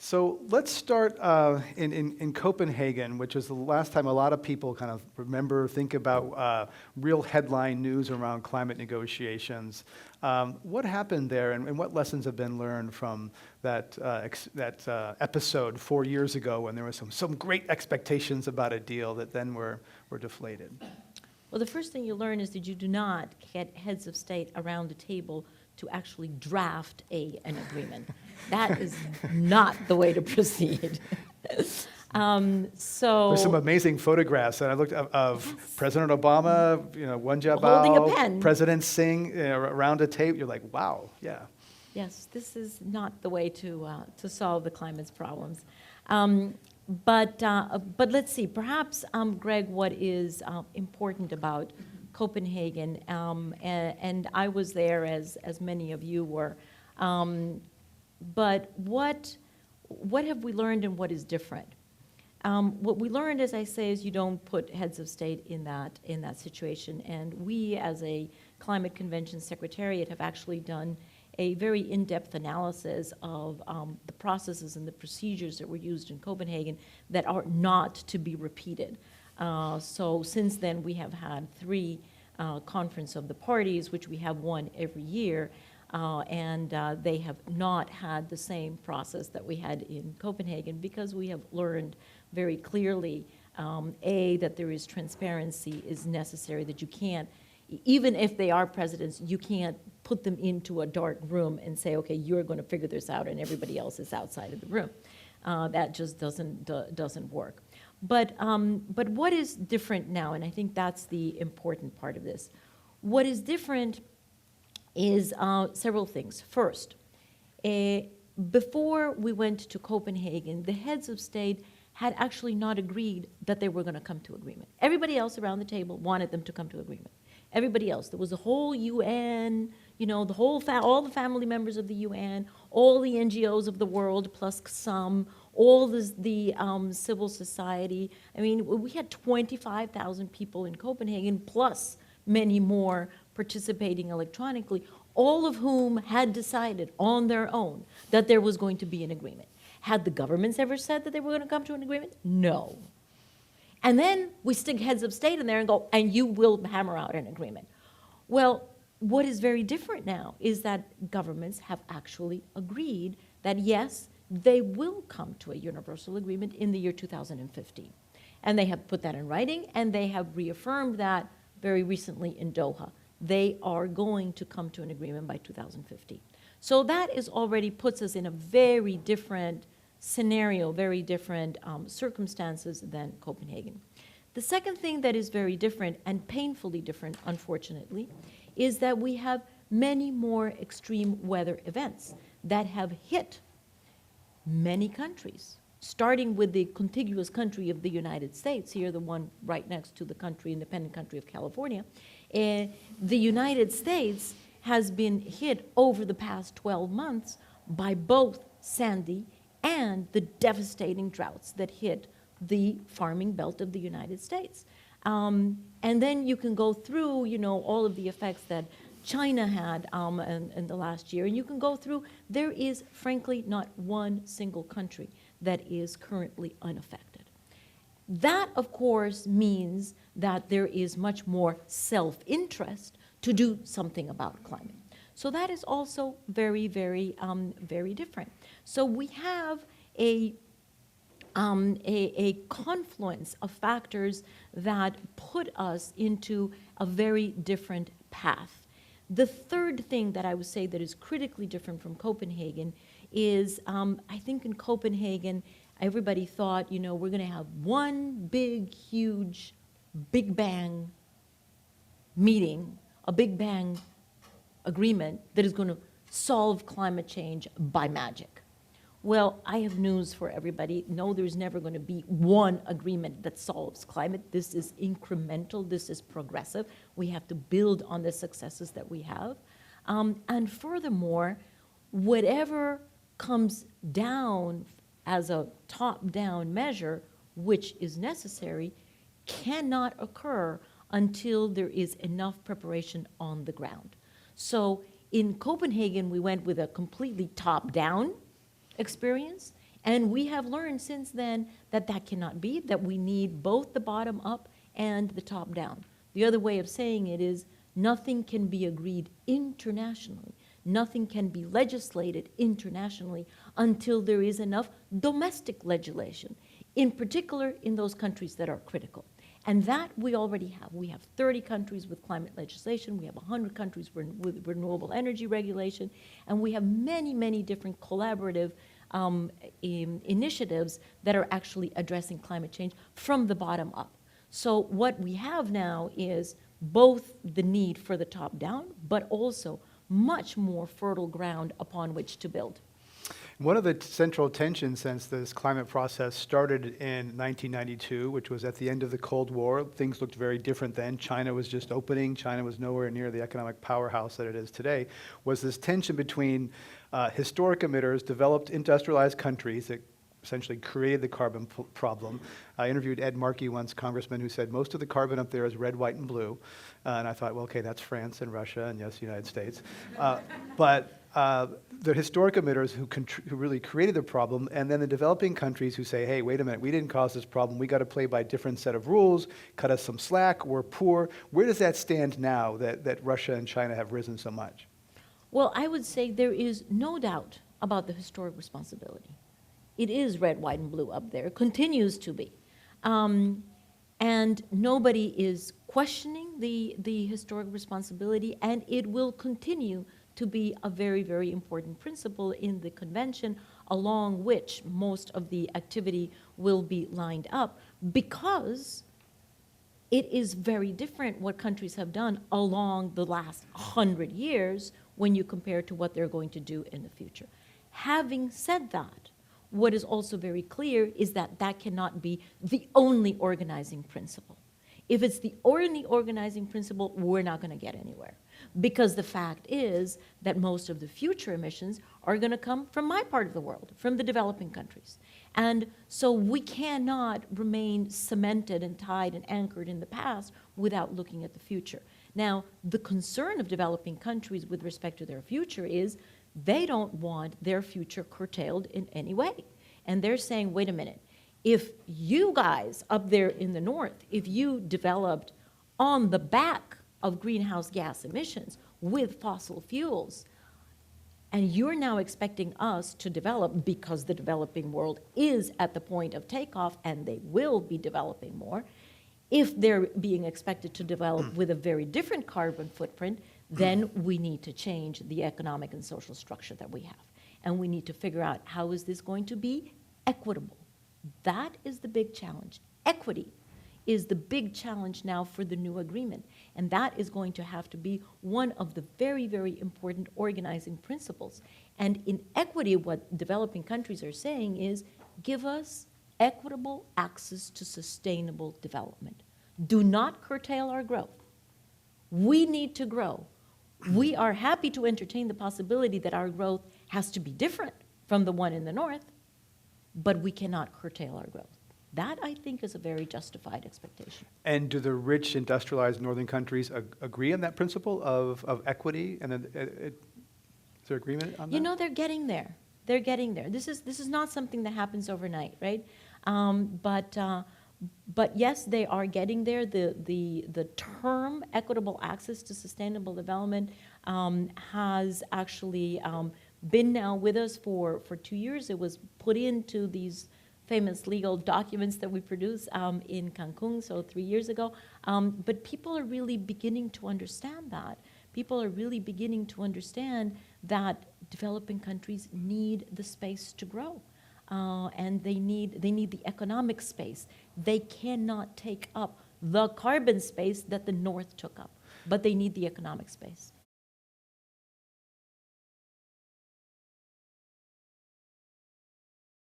So let's start in Copenhagen, which is the last time a lot of people kind of think about real headline news around climate negotiations. What happened there, and what lessons have been learned from that episode 4 years ago when there were some great expectations about a deal that then were deflated? Well, the first thing you learn is that you do not get heads of state around the table to actually draft an agreement. That is not the way to proceed. There's some amazing photographs that I looked of President Obama, Wanjia holding a Bao, pen. President Singh around a table. You're like, wow, yeah. Yes, this is not the way to solve the climate's problems. But let's see. Perhaps, Greg, what is important about Copenhagen, and I was there as many of you were. But what have we learned and what is different? What we learned, as I say, is you don't put heads of state in that situation. And we, as a Climate Convention Secretariat, have actually done a very in-depth analysis of the processes and the procedures that were used in Copenhagen that are not to be repeated. So since then, we have had 3 Conference of the Parties, which we have one every year, and they have not had the same process that we had in Copenhagen because we have learned very clearly, that there is transparency is necessary, that you can't, even if they are presidents, you can't put them into a dark room and say, okay, you're going to figure this out and everybody else is outside of the room. That just doesn't work. But what is different now, and I think that's the important part of this, what is different is several things. First, before we went to Copenhagen, the heads of state had actually not agreed that they were going to come to agreement. Everybody else around the table wanted them to come to agreement. Everybody else. There was the whole UN, all the family members of the UN, all the NGOs of the world, plus some, all the civil society. I mean, we had 25,000 people in Copenhagen, plus many more participating electronically, all of whom had decided on their own that there was going to be an agreement. Had the governments ever said that they were going to come to an agreement? No. And then we stick heads of state in there and go, and you will hammer out an agreement. Well, what is very different now is that governments have actually agreed that, yes, they will come to a universal agreement in the year 2015. And they have put that in writing, and they have reaffirmed that very recently in Doha. They are going to come to an agreement by 2015. So that is already puts us in a very different scenario, very different circumstances than Copenhagen. The second thing that is very different and painfully different, unfortunately, is that we have many more extreme weather events that have hit many countries, starting with the contiguous country of the United States, here the one right next to the independent country of California. The United States has been hit over the past 12 months by both Sandy and the devastating droughts that hit the farming belt of the United States. And then you can go through, all of the effects that China had in the last year, and you can go through, there is frankly not one single country that is currently unaffected. That, of course, means that there is much more self-interest to do something about climate. So that is also very, very, very different. So we have a confluence of factors that put us into a very different path. The third thing that I would say that is critically different from Copenhagen is, I think in Copenhagen, everybody thought, we're going to have one big, huge, Big Bang meeting, a Big Bang agreement that is going to solve climate change by magic. Well, I have news for everybody. No, there's never going to be one agreement that solves climate. This is incremental. This is progressive. We have to build on the successes that we have. And furthermore, whatever comes down as a top-down measure, which is necessary, cannot occur until there is enough preparation on the ground. So in Copenhagen, we went with a completely top-down experience. And we have learned since then that that cannot be, that we need both the bottom up and the top down. The other way of saying it is nothing can be agreed internationally. Nothing can be legislated internationally until there is enough domestic legislation, in particular in those countries that are critical. And that we already have. We have 30 countries with climate legislation. We have 100 countries with renewable energy regulation. And we have many, many different collaborative initiatives that are actually addressing climate change from the bottom up. So what we have now is both the need for the top down, but also much more fertile ground upon which to build. One of the central tensions since this climate process started in 1992, which was at the end of the Cold War, things looked very different then. China was just opening. China was nowhere near the economic powerhouse that it is today, was this tension between historic emitters, developed industrialized countries that essentially created the carbon problem. I interviewed Ed Markey once, congressman, who said most of the carbon up there is red, white, and blue. And I thought, well, okay, that's France and Russia, and yes, the United States. But the historic emitters who really created the problem, and then the developing countries who say, hey, wait a minute, we didn't cause this problem. We got to play by a different set of rules, cut us some slack, we're poor. Where does that stand now that Russia and China have risen so much? Well, I would say there is no doubt about the historic responsibility. It is red, white, and blue up there. It continues to be. And nobody is questioning the historic responsibility, and it will continue to be a very, very important principle in the convention, along which most of the activity will be lined up, because it is very different what countries have done along the last 100 years when you compare to what they're going to do in the future. Having said that, what is also very clear is that that cannot be the only organizing principle. If it's the only organizing principle, we're not going to get anywhere. Because the fact is that most of the future emissions are going to come from my part of the world, from the developing countries. And so we cannot remain cemented and tied and anchored in the past without looking at the future. Now, the concern of developing countries with respect to their future is they don't want their future curtailed in any way. And they're saying, wait a minute, if you guys up there in the north, if you developed on the back of greenhouse gas emissions with fossil fuels, and you're now expecting us to develop because the developing world is at the point of takeoff and they will be developing more, if they're being expected to develop with a very different carbon footprint, then we need to change the economic and social structure that we have. And we need to figure out how is this going to be equitable. That is the big challenge. Equity is the big challenge now for the new agreement. And that is going to have to be one of the very, very important organizing principles. And in equity, what developing countries are saying is, give us equitable access to sustainable development. Do not curtail our growth. We need to grow. We are happy to entertain the possibility that our growth has to be different from the one in the north, but we cannot curtail our growth. That, I think, is a very justified expectation. And do the rich industrialized northern countries agree on that principle of equity? And is there agreement on that? You know, they're getting there. They're getting there. This is not something that happens overnight, right? But yes, they are getting there. The term equitable access to sustainable development has actually been now with us for 2 years. It was put into these famous legal documents that we produce in Cancun, so 3 years ago. But people are really beginning to understand that. People are really beginning to understand that developing countries need the space to grow. And they need the economic space. They cannot take up the carbon space that the North took up, but they need the economic space.